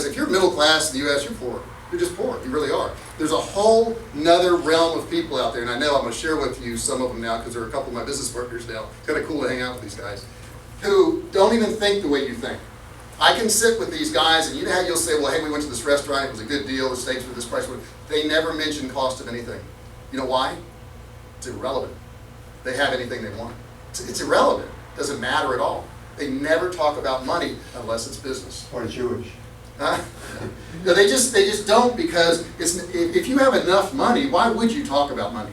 Because if you're middle class in the U.S., you're poor. You're just poor. You really are. There's a whole nother realm of people out there, and I know I'm going to share with you some of them now because there are a couple of my business partners now. It's kind of cool to hang out with these guys who don't even think the way you think. I can sit with these guys, and you know how you'll say, well, hey, we went to this restaurant, it was a good deal, the steaks were this price. They never mention cost of anything. You know why? It's irrelevant. They have anything they want. It's irrelevant. It doesn't matter at all. They never talk about money unless it's business. Or Jewish. Huh? No, they just don't, because if you have enough money, why would you talk about money?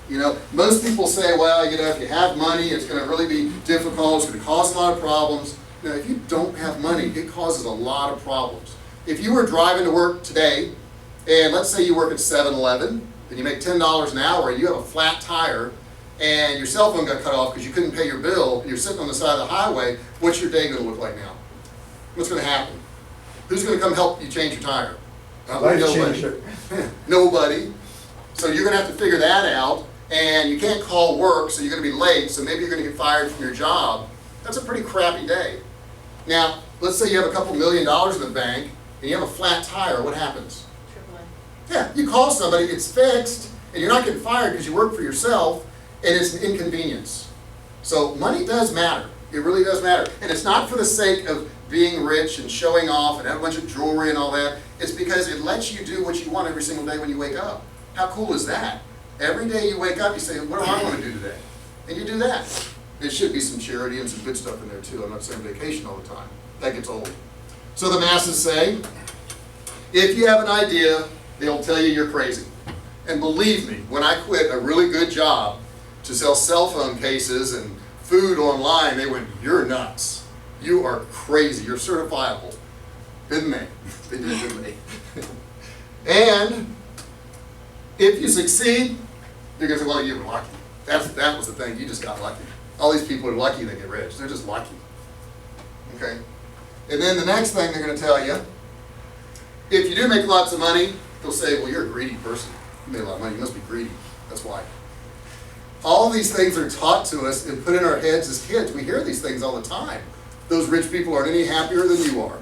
You know, most people say, well, you know, if you have money, it's going to really be difficult, it's going to cause a lot of problems. Now, if you don't have money, it causes a lot of problems. If you were driving to work today, and let's say you work at 7-Eleven, and you make $10 an hour, and you have a flat tire, and your cell phone got cut off because you couldn't pay your bill, and you're sitting on the side of the highway, what's your day going to look like now? What's going to happen? Who's going to come help you change your tire? Nobody. Nobody. So you're going to have to figure that out, and you can't call work, so you're going to be late, so maybe you're going to get fired from your job. That's a pretty crappy day. Now, let's say you have a couple $1 million in the bank, and you have a flat tire, what happens? Yeah, you call somebody, it's fixed, and you're not getting fired because you work for yourself, and it's an inconvenience. So money does matter. It really does matter. And it's not for the sake of being rich and showing off and have a bunch of jewelry and all that. It's because it lets you do what you want every single day when you wake up. How cool is that? Every day you wake up, you say, what do I want to do today? And you do that. There should be some charity and some good stuff in there too. I'm not saying vacation all the time. That gets old. So the masses say, if you have an idea, they'll tell you you're crazy. And believe me, when I quit a really good job to sell cell phone cases and food online, they went, you're nuts. You are crazy. You're certifiable. Didn't they? They did, didn't they? And if you succeed, they're going to say, well, you were lucky. That was the thing. You just got lucky. All these people are lucky they get rich. They're just lucky. Okay? And then the next thing they're going to tell you, if you do make lots of money, they'll say, well, you're a greedy person. You made a lot of money. You must be greedy. That's why. All these things are taught to us and put in our heads as kids. We hear these things all the time. Those rich people aren't any happier than you are.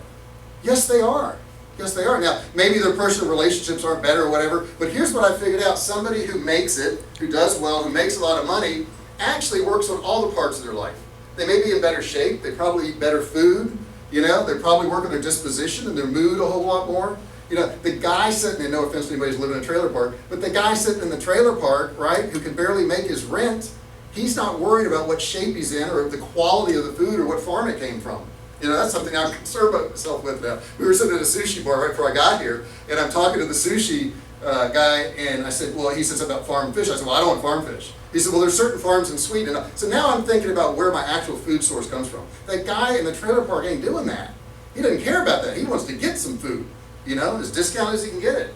Yes, they are. Yes, they are. Now, maybe their personal relationships aren't better or whatever, but here's what I figured out. Somebody who makes it, who does well, who makes a lot of money, actually works on all the parts of their life. They may be in better shape. They probably eat better food. You know, they probably work on their disposition and their mood a whole lot more. You know, the guy sitting, and no offense to anybody who's living in a trailer park, but the guy sitting in the trailer park, right, who can barely make his rent, he's not worried about what shape he's in or the quality of the food or what farm it came from. You know, that's something I'm concerned about myself with now. We were sitting at a sushi bar right before I got here, and I'm talking to the sushi guy, and I said, well, he said something about farm fish. I said, well, I don't want farm fish. He said, well, there's certain farms in Sweden. So now I'm thinking about where my actual food source comes from. That guy in the trailer park ain't doing that. He doesn't care about that. He wants to get some food, you know, as discounted as he can get it.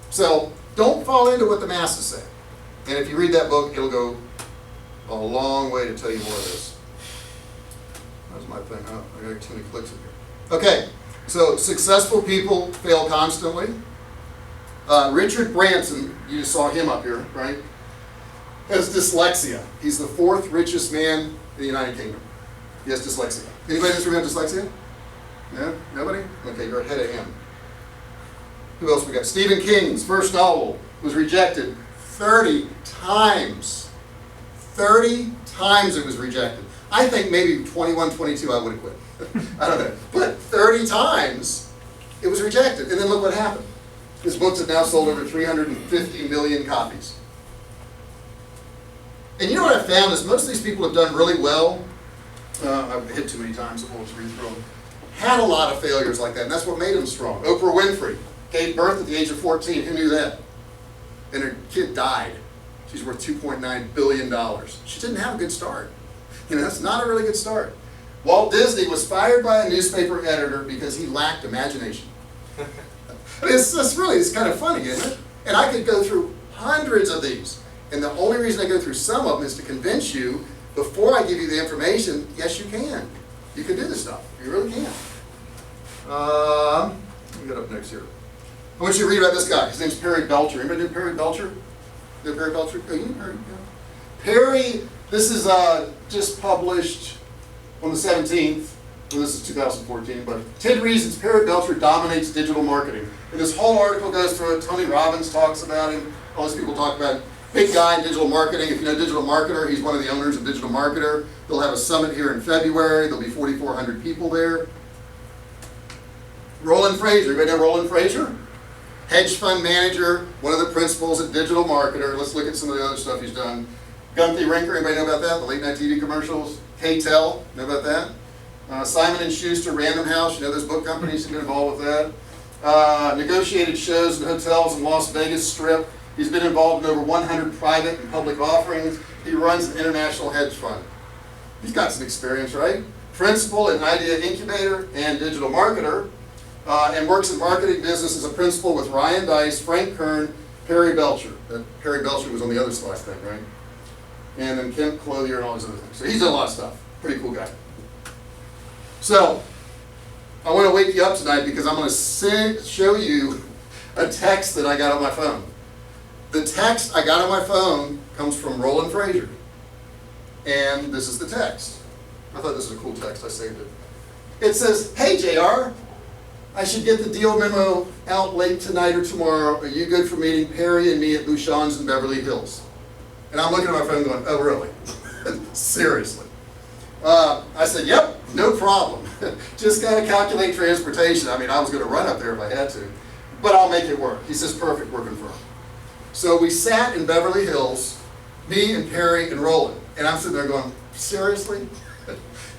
So don't fall into what the masses say. And if you read that book, it'll go a long way to tell you more of this. That's my thing. Oh, I got too many clicks in here. Okay, so successful people fail constantly. Richard Branson, you just saw him up here, right? Has dyslexia. He's the 4th richest man in the United Kingdom. He has dyslexia. Anybody in this room have dyslexia? No? Nobody? Okay, you're ahead of him. Who else we got? Stephen King's first novel was rejected 30 times. 30 times it was rejected. I think maybe 21, 22 I would have quit. I don't know. But 30 times it was rejected. And then look what happened. His books have now sold over 350 million copies. And you know what I found is most of these people have done really well. I've hit too many times, so we'll just read through them. Had a lot of failures like that, and that's what made them strong. Oprah Winfrey gave birth at the age of 14. Who knew that? And her kid died. She's worth $2.9 billion. She didn't have a good start. You know, that's not a really good start. Walt Disney was fired by a newspaper editor because he lacked imagination. I mean, it's kind of funny, isn't it? And I could go through hundreds of these. And the only reason I go through some of them is to convince you, before I give you the information, yes, you can. You can do this stuff. You really can. Let me get up next here. I want you to read about this guy. His name's Perry Belcher. Anybody know Perry Belcher? Know Perry Belcher? Oh, you know Perry? Yeah. Perry, this is just published on the 17th. well, this is 2014, but 10 reasons Perry Belcher dominates digital marketing. And this whole article goes through it. Tony Robbins talks about him. All these people talk about it. Big guy in digital marketing. If you know Digital Marketer, he's one of the owners of Digital Marketer. They'll have a summit here in February. There'll be 4,400 people there. Roland Fraser. Anybody know Roland Fraser? Hedge fund manager, one of the principals at Digital Marketer. Let's look at some of the other stuff he's done. Gunthy Rinker, anybody know about that? The late night TV commercials. K-Tel, know about that? Simon & Schuster, Random House, you know those book companies have been involved with that. Negotiated shows and hotels in Las Vegas Strip. He's been involved in over 100 private and public offerings. He runs an international hedge fund. He's got some experience, right? Principal at Idea Incubator and Digital Marketer, and works in marketing business as a principal with Ryan Dice, Frank Kern, Perry Belcher. Perry Belcher was on the other slide thing, right? And then Kent Clothier and all these other things. So he's done a lot of stuff. Pretty cool guy. So, I want to wake you up tonight because I'm going to show you a text that I got on my phone. The text I got on my phone comes from Roland Fraser. And this is the text. I thought this was a cool text. I saved it. It says, "Hey JR, I should get the deal memo out late tonight or tomorrow. Are you good for meeting Perry and me at Bouchon's in Beverly Hills?" And I'm looking at my phone going, "Oh really?" Seriously. I said, "Yep, no problem." Just got to calculate transportation. I mean, I was going to run up there if I had to. But I'll make it work. He says, "Perfect, we're confirmed." So we sat in Beverly Hills, me and Perry and Roland. And I'm sitting there going, seriously?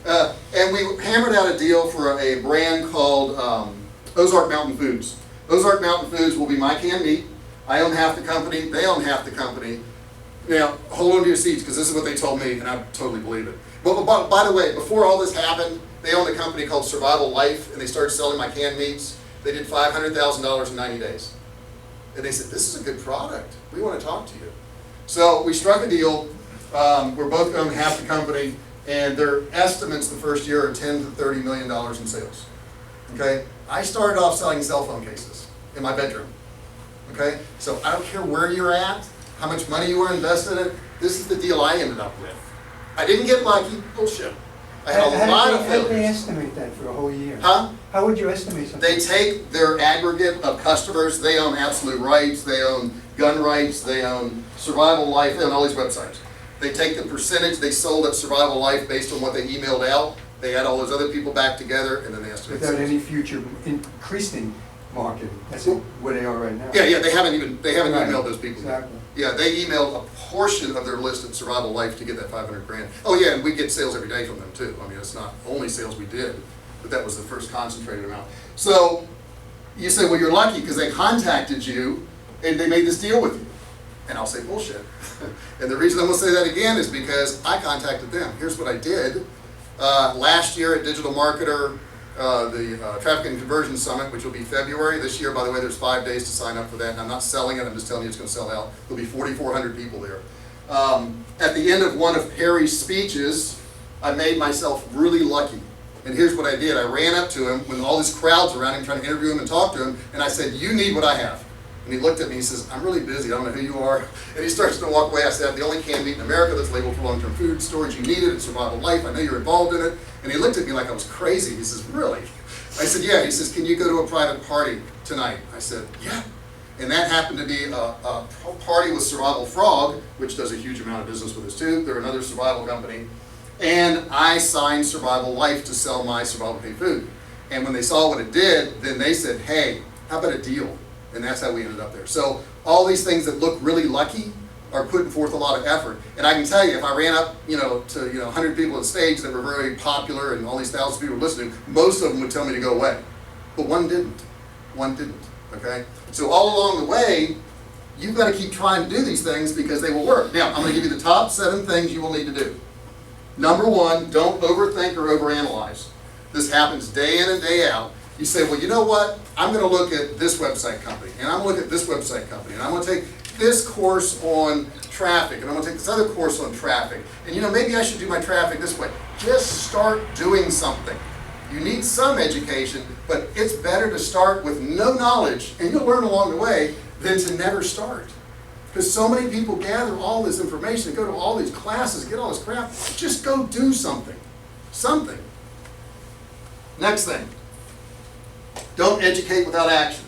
And we hammered out a deal for a brand called Ozark Mountain Foods. Ozark Mountain Foods will be my canned meat. I own half the company. They own half the company. Now, hold on to your seats because this is what they told me, and I totally believe it. But by the way, before all this happened, they owned a company called Survival Life, and they started selling my canned meats. They did $500,000 in 90 days. And they said, "This is a good product. We want to talk to you." So we struck a deal. We're both going to half the company, and their estimates the first year are $10 to $30 million in sales. Okay? I started off selling cell phone cases in my bedroom. Okay? So I don't care where you're at, how much money you were invested in, this is the deal I ended up with. I didn't get lucky. Bullshit. I had a lot of failures. How did they estimate that for a whole year? Huh? How would you estimate something? They take their aggregate of customers. They own Absolute Rights. They own Gun Rights. They own Survival Life. They own all these websites. They take the percentage they sold at Survival Life based on what they emailed out. They add all those other people back together, and then they estimate Without sales. any future increasing market. That's where they are right now. Yeah, they haven't Right. emailed those people yet. Exactly. Yeah, they emailed a portion of their list at Survival Life to get that 500 grand. Oh yeah, and we get sales every day from them too. I mean, it's not only sales we did, but that was the first concentrated amount. So you say, well, you're lucky because they contacted you and they made this deal with you. And I'll say, bullshit. And the reason I'm going to say that again is because I contacted them. Here's what I did. Last year at Digital Marketer, the Traffic and Conversion Summit, which will be February. This year, by the way, there's 5 days to sign up for that. And I'm not selling it. I'm just telling you it's going to sell out. There'll be 4,400 people there. At the end of one of Perry's speeches, I made myself really lucky. And here's what I did. I ran up to him with all these crowds around him trying to interview him and talk to him. And I said, "You need what I have." And he looked at me, he says, "I'm really busy, I don't know who you are." And he starts to walk away. I said, "I'm the only canned meat in America that's labeled for long-term food storage. You need it, it's Survival Life, I know you're involved in it." And he looked at me like I was crazy. He says, "Really?" I said, "Yeah." He says, "Can you go to a private party tonight?" I said, "Yeah." And that happened to be a party with Survival Frog, which does a huge amount of business with us too. They're another survival company. And I signed Survival Life to sell my Survivalcave food. And when they saw what it did, then they said, "Hey, how about a deal?" And that's how we ended up there. So all these things that look really lucky are putting forth a lot of effort. And I can tell you, if I ran up, to 100 people on stage that were very popular and all these thousands of people were listening, most of them would tell me to go away. But one didn't. One didn't. Okay? So all along the way, you've got to keep trying to do these things because they will work. Now, I'm going to give you the top 7 things you will need to do. Number 1, don't overthink or overanalyze. This happens day in and day out. You say, well, you know what? I'm going to look at this website company, and I'm going to look at this website company, and I'm going to take this course on traffic, and I'm going to take this other course on traffic. And maybe I should do my traffic this way. Just start doing something. You need some education, but it's better to start with no knowledge, and you'll learn along the way, than to never start. Because so many people gather all this information, go to all these classes, get all this crap. Just go do something. Something. Next thing, don't educate without action.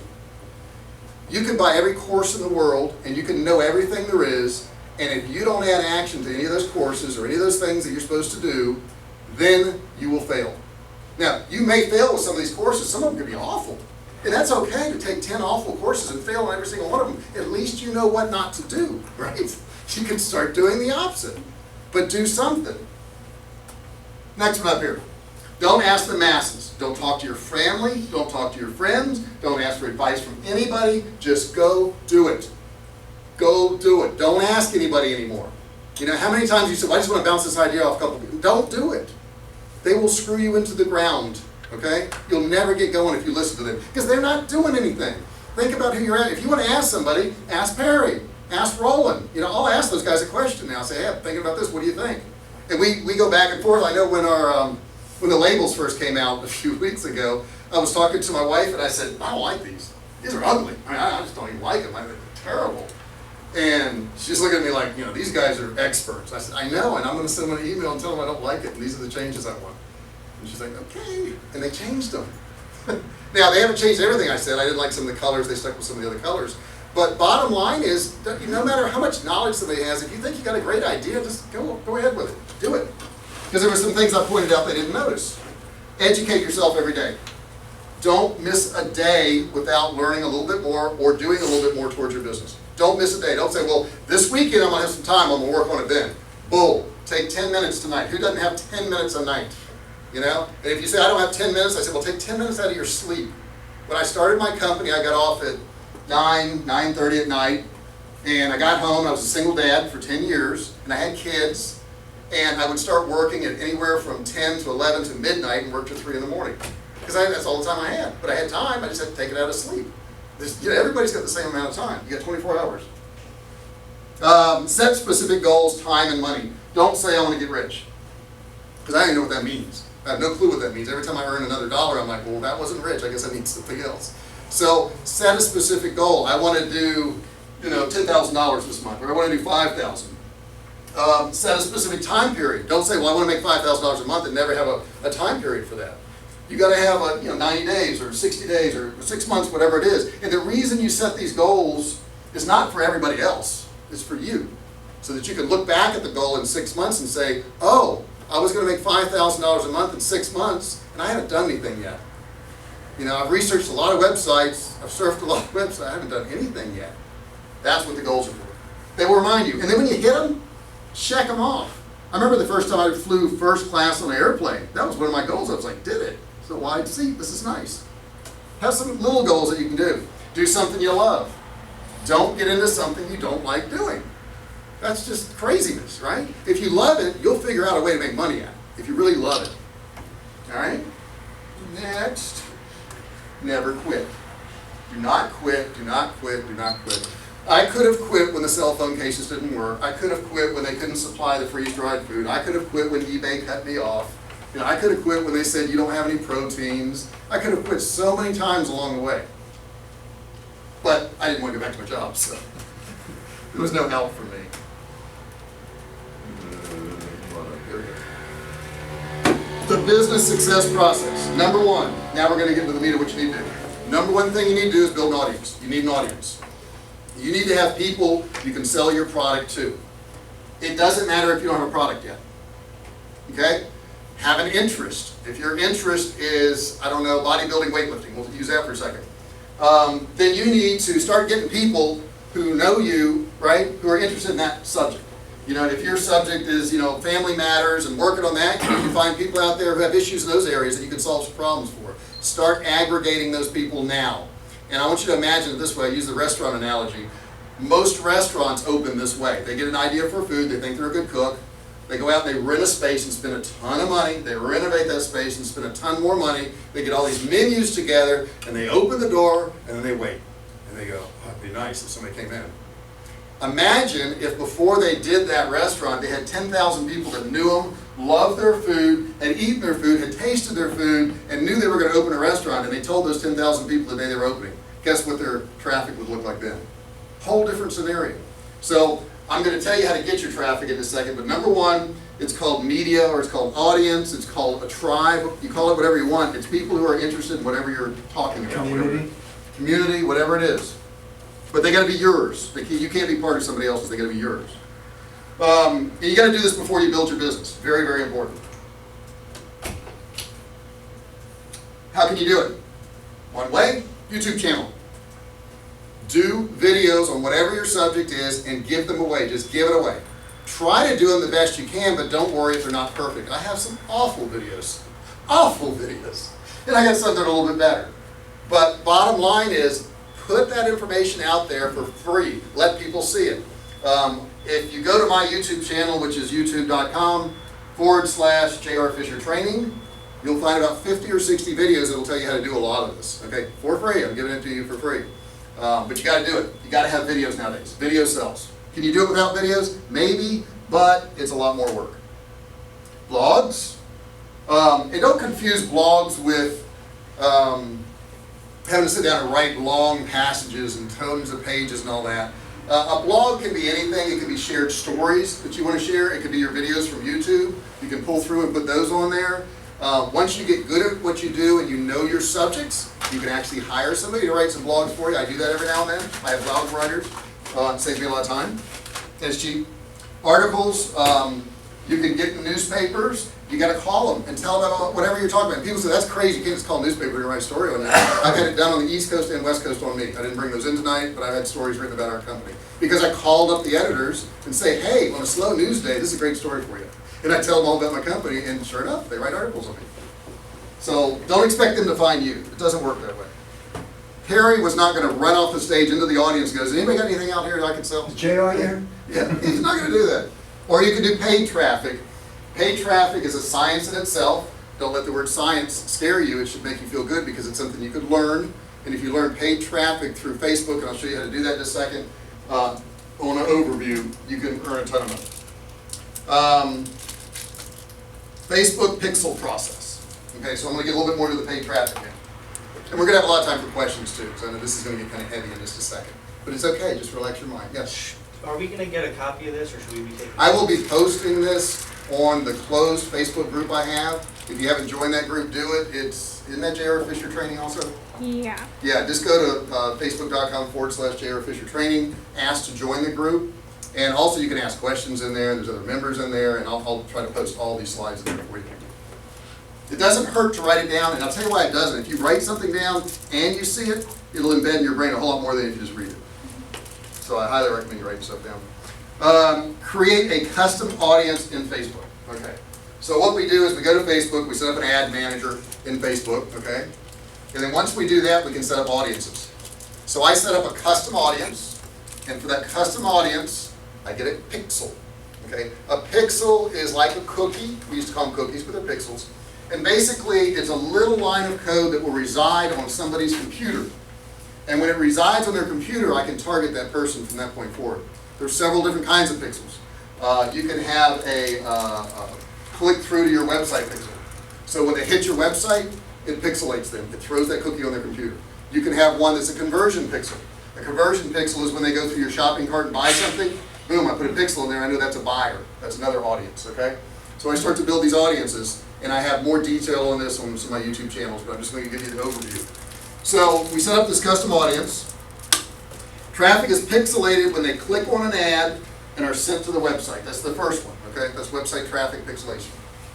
You can buy every course in the world and you can know everything there is, and if you don't add action to any of those courses or any of those things that you're supposed to do, then you will fail. Now, you may fail with some of these courses. Some of them could be awful. And that's okay to take 10 awful courses and fail on every single one of them. At least you know what not to do, right? You can start doing the opposite, but do something. Next one up here. Don't ask the masses. Don't talk to your family. Don't talk to your friends. Don't ask for advice from anybody. Just go do it. Go do it. Don't ask anybody anymore. You know, how many times you say, well, I just want to bounce this idea off a couple of people. Don't do it. They will screw you into the ground, okay? You'll never get going if you listen to them, because they're not doing anything. Think about who you're at. If you want to ask somebody, ask Perry, ask Roland. You know, I'll ask those guys a question now. I'll say, hey, I'm thinking about this. What do you think? And we go back and forth. I know when the labels first came out a few weeks ago, I was talking to my wife and I said, I don't like these. These are ugly. I mean, I just don't even like them. I think they're terrible. And she's looking at me like, you know, these guys are experts. I said, I know, and I'm going to send them an email and tell them I don't like it, and these are the changes I want. And she's like, okay. And they changed them. Now, they haven't changed everything I said. I didn't like some of the colors. They stuck with some of the other colors. But bottom line is, that no matter how much knowledge somebody has, if you think you got a great idea, just go ahead with it. Do it. Because there were some things I pointed out they didn't notice. Educate yourself every day. Don't miss a day without learning a little bit more or doing a little bit more towards your business. Don't miss a day. Don't say, well, this weekend I'm going to have some time. I'm going to work on it then. Bull. Take 10 minutes tonight. Who doesn't have 10 minutes a night? You know? And if you say, I don't have 10 minutes, I say, well, take 10 minutes out of your sleep. When I started my company, I got off at 9:30 at night. And I got home. I was a single dad for 10 years. And I had kids. And I would start working at anywhere from 10 to 11 to midnight and work till 3 in the morning. Because that's all the time I had. But I had time. I just had to take it out of sleep. You know, everybody's got the same amount of time. You got 24 hours. Set specific goals, time, and money. Don't say I want to get rich. Because I don't even know what that means. I have no clue what that means. Every time I earn another dollar, I'm like, well, that wasn't rich. I guess I need something else. So set a specific goal. I want to do, you know, $10,000 this month, or I want to do $5,000. Set a specific time period. Don't say, well, I want to make $5,000 a month and never have a time period for that. You got to have 90 days or 60 days or 6 months, whatever it is. And the reason you set these goals is not for everybody else. It's for you. So that you can look back at the goal in 6 months and say, oh, I was going to make $5,000 a month in 6 months, and I haven't done anything yet. You know, I've researched a lot of websites. I've surfed a lot of websites. I haven't done anything yet. That's what the goals are for. They will remind you. And then when you hit them, check them off. I remember the first time I flew first class on an airplane. That was one of my goals. I was like, did it. It's a wide seat. This is nice. Have some little goals that you can do. Do something you love. Don't get into something you don't like doing. That's just craziness, right? If you love it, you'll figure out a way to make money at it, if you really love it. All right? Next, never quit. Do not quit, do not quit, do not quit. I could have quit when the cell phone cases didn't work. I could have quit when they couldn't supply the freeze-dried food. I could have quit when eBay cut me off. You know, I could have quit when they said you don't have any proteins. I could have quit so many times along the way. But I didn't want to go back to my job, so there was no help for me. Here we go. The business success process. Number one, now we're going to get into the meat of what you need to do. Number one thing you need to do is build an audience. You need an audience. You need to have people you can sell your product to. It doesn't matter if you don't have a product yet. Okay? Have an interest. If your interest is, I don't know, bodybuilding, weightlifting, we'll use that for a second. Then you need to start getting people who know you, right, who are interested in that subject. You know, if your subject is, you know, family matters and working on that, you can find people out there who have issues in those areas that you can solve some problems for. Start aggregating those people now. And I want you to imagine it this way. I use the restaurant analogy. Most restaurants open this way. They get an idea for food. They think they're a good cook. They go out and they rent a space and spend a ton of money. They renovate that space and spend a ton more money. They get all these menus together and they open the door and then they wait. And they go, oh, it'd be nice if somebody came in. Imagine if before they did that restaurant, they had 10,000 people that knew them, loved their food, had eaten their food, had tasted their food, and knew they were going to open a restaurant, and they told those 10,000 people the day they were opening. Guess what their traffic would look like then? Whole different scenario. So I'm going to tell you how to get your traffic in a second, but number one, it's called media, or it's called audience, it's called a tribe, you call it whatever you want. It's people who are interested in whatever you're talking about. Community, whatever it is. But they got to be yours. You can't be part of somebody else's, they got to be yours. And you got to do this before you build your business. Very, very important. How can you do it? One way, YouTube channel. Do videos on whatever your subject is and give them away. Just give it away. Try to do them the best you can, but don't worry if they're not perfect. I have some awful videos. Awful videos. And I got some that are a little bit better. But bottom line is, put that information out there for free. Let people see it. If you go to my YouTube channel, which is youtube.com/JRFisherTraining, you'll find about 50 or 60 videos that will tell you how to do a lot of this. Okay, for free. I'm giving it to you for free. But you got to do it. You got to have videos nowadays. Video sells. Can you do it without videos? Maybe, but it's a lot more work. Blogs. And don't confuse blogs with having to sit down and write long passages and tons of pages and all that. A blog can be anything. It can be shared stories that you want to share. It could be your videos from YouTube. You can pull through and put those on there. Once you get good at what you do and you know your subjects, you can actually hire somebody to write some blogs for you. I do that every now and then. I have blog writers. It saves me a lot of time. And it's cheap. Articles, you can get in newspapers. You got to call them and tell them about whatever you're talking about. People say, that's crazy. You can't just call a newspaper to write a story on that. I've had it done on the East Coast and West Coast on me. I didn't bring those in tonight, but I've had stories written about our company. Because I called up the editors and say, hey, on a slow news day, this is a great story for you. And I tell them all about my company, and sure enough, they write articles on me. So don't expect them to find you. It doesn't work that way. Harry was not going to run off the stage into the audience and goes, anybody got anything out here that I can sell? Is JR here? Yeah, he's not going to do that. Or you can do paid traffic. Paid traffic is a science in itself. Don't let the word science scare you. It should make you feel good because it's something you could learn. And if you learn paid traffic through Facebook, and I'll show you how to do that in a second, on an overview, you can earn a ton of money. Facebook pixel process. Okay, so I'm going to get a little bit more to the paid traffic now. And we're going to have a lot of time for questions too, because I know this is going to get kind of heavy in just a second. But it's okay, just relax your mind. Yes? Are we going to get a copy of this, or should we be taking it? I will be posting this on the closed Facebook group I have. If you haven't joined that group, do it. Isn't that J.R. Fisher Training also? Yeah. Yeah, just go to facebook.com/J.R. Fisher Training, ask to join the group. And also you can ask questions in there. There's other members in there, and I'll try to post all these slides in there for you. It doesn't hurt to write it down, and I'll tell you why it doesn't. If you write something down and you see it, it'll embed in your brain a whole lot more than if you just read it. So I highly recommend you write stuff down. Create a custom audience in Facebook. Okay. So what we do is we go to Facebook, we set up an ad manager in Facebook, okay? And then once we do that, we can set up audiences. So I set up a custom audience, and for that custom audience, I get a pixel, okay? A pixel is like a cookie. We used to call them cookies, but they're pixels. And basically, it's a little line of code that will reside on somebody's computer. And when it resides on their computer, I can target that person from that point forward. There's several different kinds of pixels. You can have a click through to your website pixel. So when they hit your website, it pixelates them. It throws that cookie on their computer. You can have one that's a conversion pixel. A conversion pixel is when they go through your shopping cart and buy something. Boom, I put a pixel in there. I know that's a buyer. That's another audience, okay? So I start to build these audiences, and I have more detail on this on some of my YouTube channels, but I'm just going to give you the overview. So we set up this custom audience. Traffic is pixelated when they click on an ad and are sent to the website. That's the first one, okay? That's website traffic pixelation.